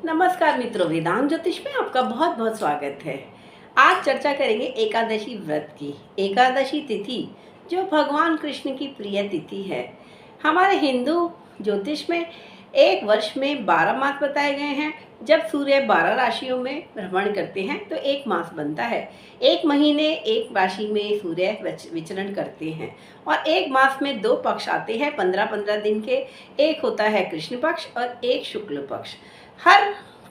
नमस्कार मित्रों, वेदांत ज्योतिष में आपका बहुत बहुत स्वागत है। आज चर्चा करेंगे एकादशी व्रत की। एकादशी तिथि जो भगवान कृष्ण की प्रिय तिथि है। हमारे हिंदू ज्योतिष में एक वर्ष में 12 मास बताए गए हैं। जब सूर्य 12 राशियों में भ्रमण करते हैं तो एक मास बनता है। एक महीने एक राशि में सूर्य विचरण करते हैं और एक मास में 2 पक्ष आते हैं 15-15 दिन के। एक होता है कृष्ण पक्ष और एक शुक्ल पक्ष। हर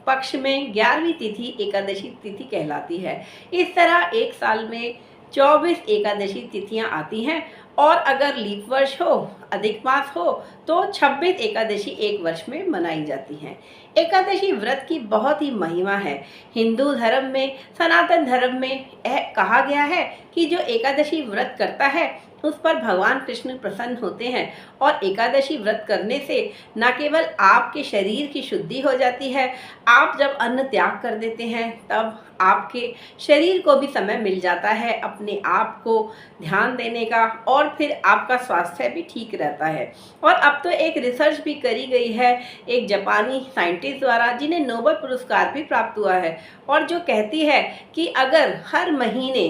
पक्ष में 11वीं तिथि एकादशी तिथि कहलाती है। इस तरह एक साल में 24 एकादशी तिथियां आती हैं और अगर लीप वर्ष हो, अधिक मास हो, तो 26 एकादशी एक वर्ष में मनाई जाती हैं। एकादशी व्रत की बहुत ही महिमा है। हिंदू धर्म में, सनातन धर्म में कहा गया है कि जो एकादशी व्रत करता है उस पर भगवान कृष्ण प्रसन्न होते हैं। और एकादशी व्रत करने से न केवल आपके शरीर की शुद्धि हो जाती है, आप जब अन्न त्याग कर देते हैं तब आपके शरीर को भी समय मिल जाता है अपने आप को ध्यान देने का, और फिर आपका स्वास्थ्य भी ठीक रहता है। और अब तो एक रिसर्च भी करी गई है एक जापानी साइंटिस्ट द्वारा, जिन्हें नोबेल पुरस्कार भी प्राप्त हुआ है, और जो कहती है कि अगर हर महीने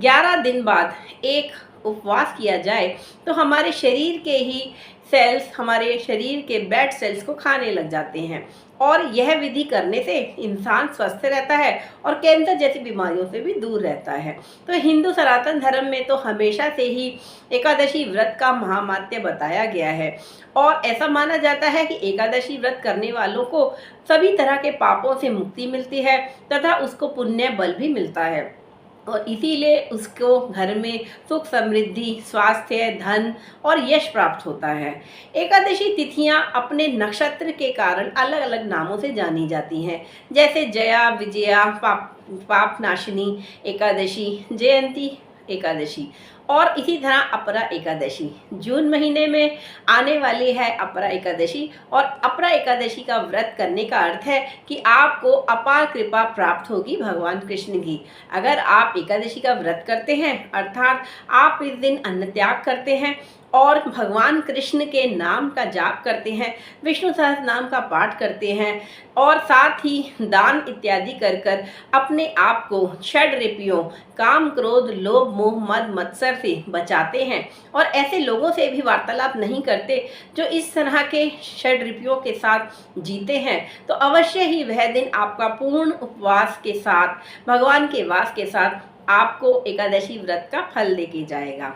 11 दिन बाद एक उपवास किया जाए तो हमारे शरीर के ही सेल्स, हमारे शरीर के बेड सेल्स को खाने लग जाते हैं। और यह विधि करने से इंसान स्वस्थ रहता है और कैंसर जैसी बीमारियों से भी दूर रहता है। तो हिंदू सनातन धर्म में तो हमेशा से ही एकादशी व्रत का महात्म्य बताया गया है, और ऐसा माना जाता है कि एकादशी व्रत करने वालों को सभी तरह के पापों से मुक्ति मिलती है तथा उसको पुण्य बल भी मिलता है, और इसीलिए उसको घर में सुख समृद्धि, स्वास्थ्य, धन और यश प्राप्त होता है। एकादशी तिथियां अपने नक्षत्र के कारण अलग अलग नामों से जानी जाती हैं, जैसे जया, विजया, पापनाशिनी एकादशी, जयंती एकादशी, और इसी तरह अपरा एकादशी जून महीने में आने वाली है। अपरा एकादशी, और अपरा एकादशी का व्रत करने का अर्थ है कि आपको अपार कृपा प्राप्त होगी भगवान कृष्ण की। अगर आप एकादशी का व्रत करते हैं, अर्थात आप इस दिन अन्न त्याग करते हैं और भगवान कृष्ण के नाम का जाप करते हैं, विष्णु सहस्त्र नाम का पाठ करते हैं, और साथ ही दान इत्यादि कर कर अपने आप को षड्रिपियों काम, क्रोध, लोभ, मोह, मद, मत्सर से बचाते हैं, और ऐसे लोगों से भी वार्तालाप नहीं करते जो इस तरह के षड्रिपियों के साथ जीते हैं, तो अवश्य ही वह दिन आपका पूर्ण उपवास के साथ, भगवान के वास के साथ आपको एकादशी व्रत का फल देके जाएगा।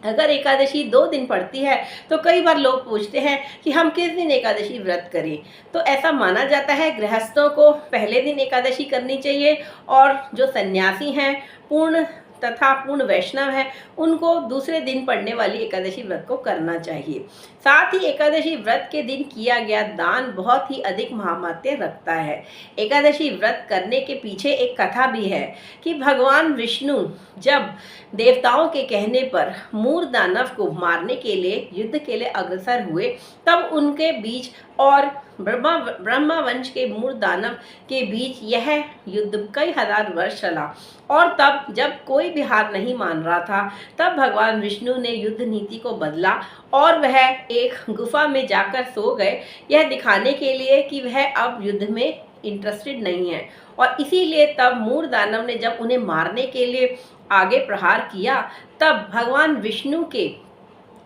अगर एकादशी 2 दिन पड़ती है तो कई बार लोग पूछते हैं कि हम किस दिन एकादशी व्रत करें। तो ऐसा माना जाता है गृहस्थों को पहले दिन एकादशी करनी चाहिए, और जो सन्यासी हैं, पूर्ण तथा पूर्ण वैष्णव हैं, उनको दूसरे दिन पड़ने वाली एकादशी व्रत को करना चाहिए। साथ ही एकादशी व्रत के दिन किया गया दान बहुत ही अधिक महात्म्य रखता है। एकादशी व्रत करने के पीछे एक कथा भी है कि भगवान विष्णु जब देवताओं के कहने पर मूर दानव को मारने के लिए युद्ध के लिए अग्रसर हुए, तब उनके बीच और ब्रह्मा वंश के मूर दानव के बीच यह युद्ध कई हजार वर्ष चला, और तब जब कोई भी हार नहीं मान रहा था, तब भगवान विष्णु ने युद्ध नीति को बदला और वह एक गुफा में जाकर सो गए, यह दिखाने के लिए कि वह अब युद्ध में इंटरेस्टेड नहीं है। और इसीलिए तब मूर दानव ने जब उन्हें मारने के लिए आगे प्रहार किया, तब भगवान विष्णु के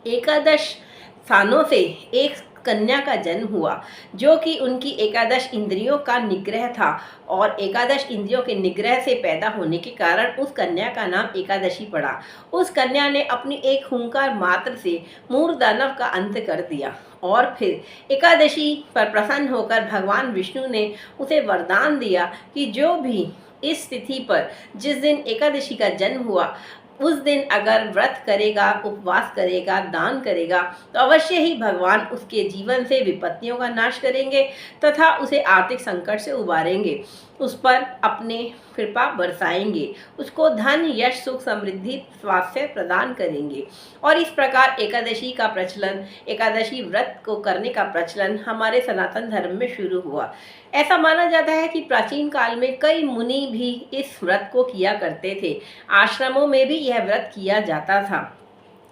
11 स्थानों से एक कन्या का जन्म हुआ, जो कि उनकी 11 इंद्रियों का निग्रह था, और 11 इंद्रियों के निग्रह से पैदा होने के कारण उस कन्या का नाम एकादशी पड़ा। उस कन्या ने अपनी एक हुंकार मात्र से मूर दानव का अंत कर दिया, और फिर एकादशी पर प्रसन्न होकर भगवान विष्णु ने उसे वरदान दिया कि जो भी इस तिथि पर, जिस दिन एकादशी का जन्म हुआ, उस दिन अगर व्रत करेगा, उपवास करेगा, दान करेगा, तो अवश्य ही भगवान उसके जीवन से विपत्तियों का नाश करेंगे तथा उसे आर्थिक संकट से उबारेंगे, उस पर अपने कृपा बरसाएंगे, उसको धन, यश, सुख, समृद्धि, स्वास्थ्य प्रदान करेंगे। और इस प्रकार एकादशी का प्रचलन, एकादशी व्रत को करने का प्रचलन हमारे सनातन धर्म में शुरू हुआ। ऐसा माना जाता है कि प्राचीन काल में कई मुनि भी इस व्रत को किया करते थे। आश्रमों में भी यह व्रत किया जाता था।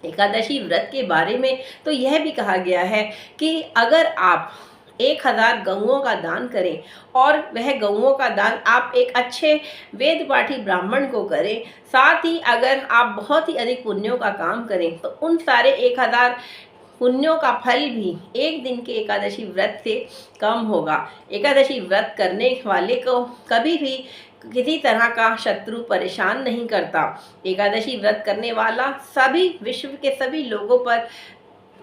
एकादशी व्रत के बारे में तो यह भी कहा गया है कि अगर आप 1000 गऊओं का दान करें और वह गऊओं का दान आप एक अच्छे वेद पाठी ब्राह्मण को करें। साथ ही अगर आप बहुत ही अधिक पुण्यों का काम करें तो उन सारे 1000 पुण्यों का फल भी एक दिन के एकादशी व्रत से कम होगा। एकादशी व्रत करने वाले को कभी भी किसी तरह का शत्रु परेशान नहीं करता। एकादशी व्रत करने वाला सभी विश्व के सभी लोगों पर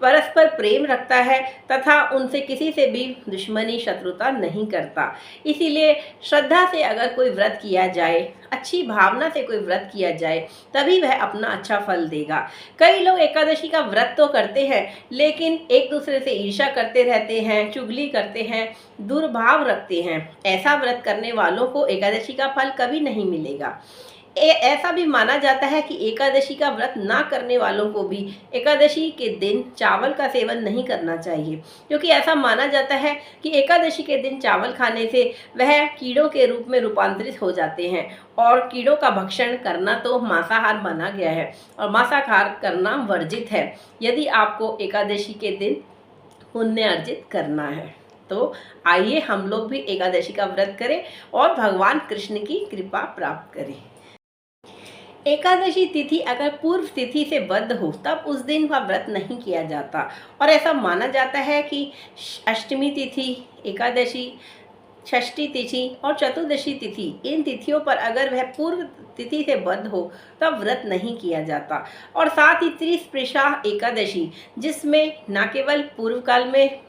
परस्पर प्रेम रखता है तथा उनसे किसी से भी दुश्मनी शत्रुता नहीं करता। इसीलिए श्रद्धा से अगर कोई व्रत किया जाए, अच्छी भावना से कोई व्रत किया जाए, तभी वह अपना अच्छा फल देगा। कई लोग एकादशी का व्रत तो करते हैं लेकिन एक दूसरे से ईर्ष्या करते रहते हैं, चुगली करते हैं, दुर्भाव रखते हैं। ऐसा व्रत करने वालों को एकादशी का फल कभी नहीं मिलेगा। ऐसा भी माना जाता है कि एकादशी का व्रत ना करने वालों को भी एकादशी के दिन चावल का सेवन नहीं करना चाहिए, क्योंकि ऐसा माना जाता है कि एकादशी के दिन चावल खाने से वह कीड़ों के रूप में रूपांतरित हो जाते हैं और कीड़ों का भक्षण करना तो मांसाहार माना गया है और मांसाहार करना वर्जित है यदि आपको एकादशी के दिन पुण्य अर्जित करना है। तो आइए हम लोग भी एकादशी का व्रत करें और भगवान कृष्ण की कृपा प्राप्त करें। एकादशी तिथि अगर पूर्व तिथि से बद्ध हो तब उस दिन का व्रत नहीं किया जाता और ऐसा माना जाता है कि अष्टमी तिथि, एकादशी, षष्ठी तिथि और चतुर्दशी तिथि, इन तिथियों पर अगर वह पूर्व तिथि से बद्ध हो तब व्रत नहीं किया जाता। और साथ ही त्रिस्पृशा एकादशी, जिसमें न केवल पूर्व काल में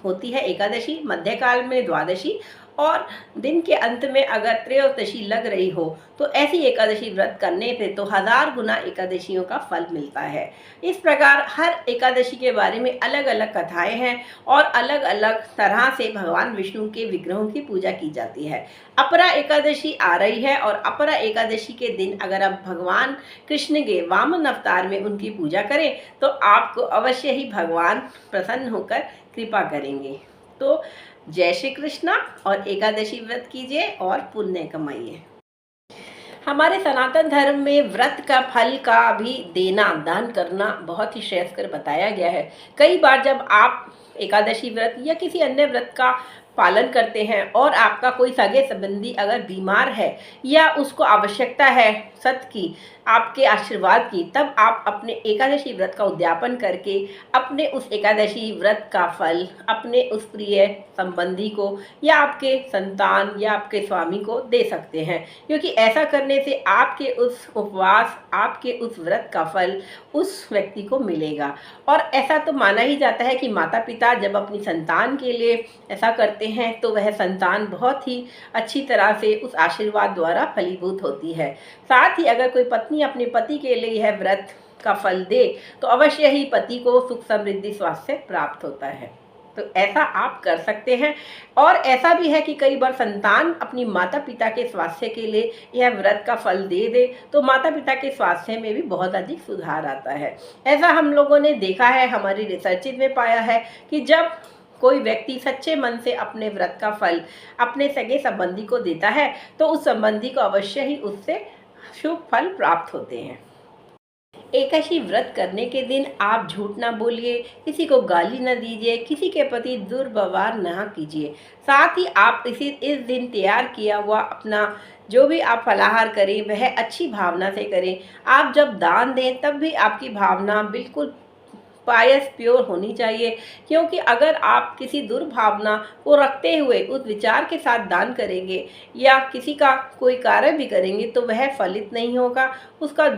होती है एकादशी, मध्यकाल में द्वादशी और दिन के अंत में अगर त्रयोदशी लग रही हो तो ऐसी एकादशी व्रत करने पे तो 1000 गुना एकादशियों का फल मिलता है। इस प्रकार हर एकादशी के बारे में अलग अलग कथाएं हैं और अलग अलग तरह से भगवान विष्णु के विग्रहों की पूजा की जाती है। अपरा एकादशी आ रही है और अपरा एकादशी के दिन अगर आप भगवान कृष्ण के वामन अवतार में उनकी पूजा करें तो आपको अवश्य ही भगवान प्रसन्न होकर कृपा करेंगे। तो जय श्री कृष्णा और एकादशी व्रत कीजिए और पुण्य कमाइए। हमारे सनातन धर्म में व्रत का फल का भी देना, दान करना बहुत ही श्रेयस्कर बताया गया है। कई बार जब आप एकादशी व्रत या किसी अन्य व्रत का पालन करते हैं और आपका कोई सगे संबंधी अगर बीमार है या उसको आवश्यकता है सत की, आपके आशीर्वाद की, तब आप अपने एकादशी व्रत का उद्यापन करके अपने उस एकादशी व्रत का फल अपने उस प्रिय संबंधी को या आपके संतान या आपके स्वामी को दे सकते हैं, क्योंकि ऐसा करने से आपके उस उपवास, आपके उस व्रत का फल उस व्यक्ति को मिलेगा। और ऐसा तो माना ही जाता है कि माता पिता जब अपनी संतान के लिए ऐसा करते हैं तो वह संतान बहुत ही अच्छी तरह से उस आशीर्वाद द्वारा फलीभूत होती है। साथ ही अगर कोई पत्नी अपने पति के लिए यह व्रत का फल दे तो अवश्य ही पति को सुख समृद्धि स्वास्थ्य प्राप्त होता है। तो ऐसा आप कर सकते हैं। और ऐसा भी है कि कई बार संतान अपनी माता पिता के स्वास्थ्य के लिए यह व्रत का फल दे दे तो माता पिता के स्वास्थ्य में भी बहुत अधिक सुधार आता है। ऐसा हम लोगों ने देखा है, हमारी रिसर्च में पाया है कि जब कोई व्यक्ति सच्चे मन से अपने व्रत का फल अपने सगे संबंधी को देता है तो उस संबंधी को अवश्य ही उससे शुभ फल प्राप्त होते हैं। एकादशी व्रत करने के दिन आप झूठ ना बोलिए, किसी को गाली न दीजिए, किसी के प्रति दुर्व्यवहार ना कीजिए। साथ ही आप इस दिन तैयार किया हुआ अपना जो भी आप फलाहार करें वह अच्छी भावना से करें। आप जब दान दें तब भी आपकी भावना बिल्कुल पायस प्योर होनी चाहिए, क्योंकि अगर आप किसी दुर्भावना को रखते हुए उस विचार के साथ दान करेंगे या किसी का कोई कार्य भी करेंगे तो वह फलित नहीं होगा, उसका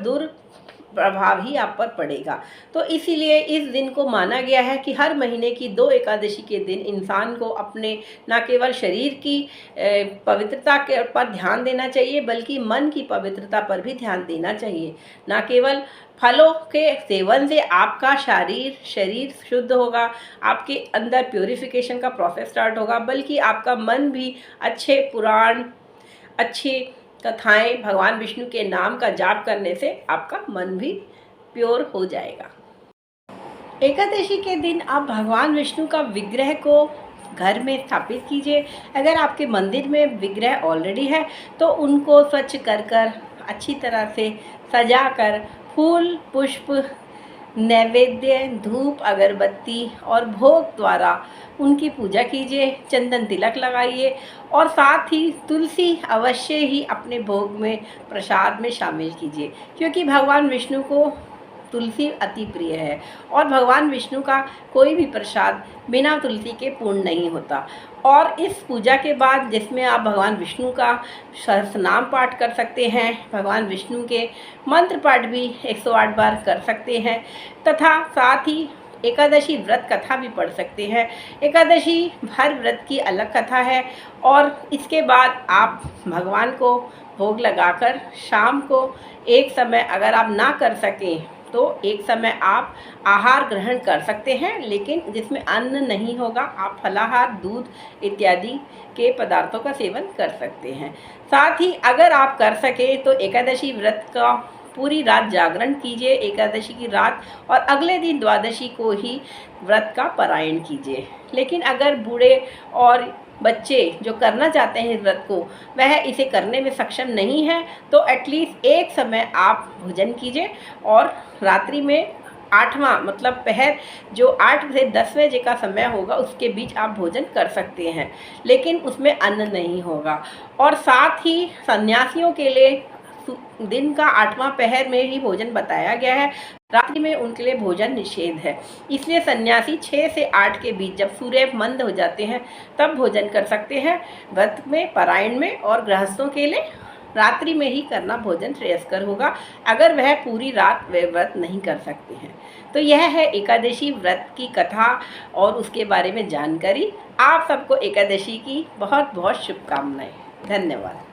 प्रभाव ही आप पर पड़ेगा। तो इसीलिए इस दिन को माना गया है कि हर महीने की 2 एकादशी के दिन इंसान को अपने न केवल शरीर की पवित्रता के पर ध्यान देना चाहिए बल्कि मन की पवित्रता पर भी ध्यान देना चाहिए। न केवल फलों के सेवन से आपका शरीर शुद्ध होगा, आपके अंदर प्योरिफिकेशन का प्रोसेस स्टार्ट होगा, बल्कि आपका मन भी अच्छे पुराण, अच्छी कथाएं, भगवान विष्णु के नाम का जाप करने से आपका मन भी प्योर हो जाएगा। एकादशी के दिन आप भगवान विष्णु का विग्रह को घर में स्थापित कीजिए। अगर आपके मंदिर में विग्रह ऑलरेडी है तो उनको स्वच्छ कर अच्छी तरह से सजा कर फूल पुष्प नैवेद्य, धूप, अगरबत्ती और भोग द्वारा उनकी पूजा कीजिए, चंदन तिलक लगाइए और साथ ही तुलसी अवश्य ही अपने भोग में, प्रसाद में शामिल कीजिए, क्योंकि भगवान विष्णु को तुलसी अति प्रिय है और भगवान विष्णु का कोई भी प्रसाद बिना तुलसी के पूर्ण नहीं होता। और इस पूजा के बाद जिसमें आप भगवान विष्णु का सहस्रनाम पाठ कर सकते हैं, भगवान विष्णु के मंत्र पाठ भी 108 बार कर सकते हैं तथा साथ ही एकादशी व्रत कथा भी पढ़ सकते हैं। एकादशी हर व्रत की अलग कथा है और इसके बाद आप भगवान को भोग लगाकर शाम को एक समय, अगर आप ना कर सकें तो एक समय आप आहार ग्रहण कर सकते हैं, लेकिन जिसमें अन्न नहीं होगा, आप फलाहार, दूध इत्यादि के पदार्थों का सेवन कर सकते हैं। साथ ही अगर आप कर सके तो एकादशी व्रत का पूरी रात जागरण कीजिए, एकादशी की रात, और अगले दिन द्वादशी को ही व्रत का पारायण कीजिए। लेकिन अगर बूढ़े और बच्चे जो करना चाहते हैं इस व्रत को, वह इसे करने में सक्षम नहीं है, तो एटलीस्ट एक समय आप भोजन कीजिए और रात्रि में 8वां मतलब पहर जो 8 से 10 बजे का समय होगा उसके बीच आप भोजन कर सकते हैं, लेकिन उसमें अन्न नहीं होगा। और साथ ही सन्यासियों के लिए दिन का 8वां पहर में ही भोजन बताया गया है, रात्रि में उनके लिए भोजन निषेध है। इसलिए सन्यासी 6 से 8 के बीच जब सूर्य मंद हो जाते हैं तब भोजन कर सकते हैं व्रत में, पारायण में। और गृहस्थों के लिए रात्रि में ही करना भोजन श्रेयस्कर होगा, अगर वह पूरी रात वे व्रत नहीं कर सकते हैं। तो यह है एकादशी व्रत की कथा और उसके बारे में जानकारी। आप सबको एकादशी की बहुत बहुत शुभकामनाएं। धन्यवाद।